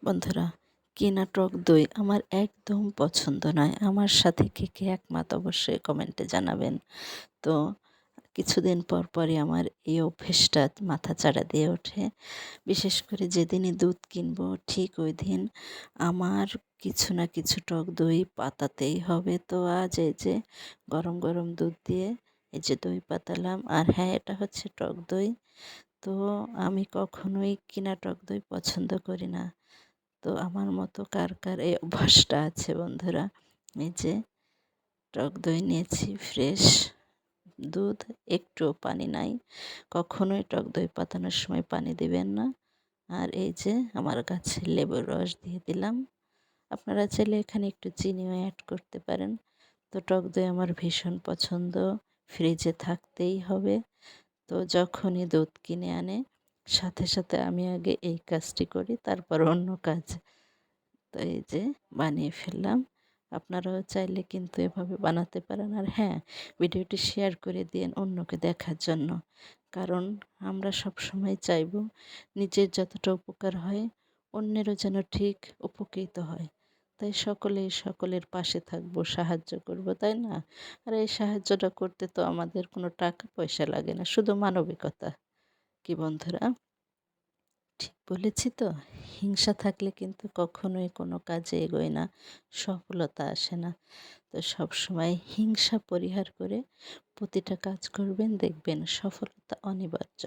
বন্ধুরা, কিনা টক দই আমার একদম পছন্দ নয়। আমার সাথে কে কে একমত অবশ্যই কমেন্টে জানাবেন। তো কিছুদিন পর পরই আমার এই অভ্যেসটা মাথাচাড়া দিয়ে ওঠে। বিশেষ করে যেদিনই দুধ কিনবো ঠিক ওই দিন আমার কিছু না কিছু টক দই পাতাতেই হবে। তো আজ এই যে গরম গরম দুধ দিয়ে এই যে দই পাতালাম, আর হ্যাঁ, এটা হচ্ছে টক দই। তো আমি কখনোই কিনা টক দই পছন্দ করি না। তো আমার মতো কার কার এই অভ্যাসটা আছে বন্ধুরা? এই যে টক দই নিয়েছি, ফ্রেশ দুধ, একটুও পানি নাই। কখনোই টক দই পাতানোর সময় পানি দিবেন না। আর এই যে আমার গাছের লেবুর রস দিয়ে দিলাম। আপনারা চাইলে এখানে একটু চিনিও অ্যাড করতে পারেন। তো টক দই আমার ভীষণ পছন্দ, ফ্রিজে থাকতেই হবে। তো যখনই দুধ কিনে আনে সাথে সাথে আমি আগে এই কাজটি করি, তারপর অন্য কাজ। তো এই যে বানিয়ে ফেললাম। আপনারাও চাইলে কিন্তু এভাবে বানাতে পারেন। আর হ্যাঁ, ভিডিওটি শেয়ার করে দিন অন্যকে দেখার জন্য। কারণ আমরা সবসময় চাইব নিজের যতটা উপকার হয় অন্যেরও যেন ঠিক উপকৃত হয়। তাই সকলেই সকলের পাশে থাকবো, সাহায্য করব, তাই না? আর এই সাহায্যটা করতে তো আমাদের কোনো টাকা পয়সা লাগে না, শুধু মানবিকতা। কি বন্ধুরা, ঠিক বলেছি তো? হিংসা থাকলে কিন্তু কখনোই কোনো কাজে এগোয় না, সফলতা আসে না। তো সবসময় হিংসা পরিহার করে প্রতিটা কাজ করবেন, দেখবেন সফলতা অনিবার্য।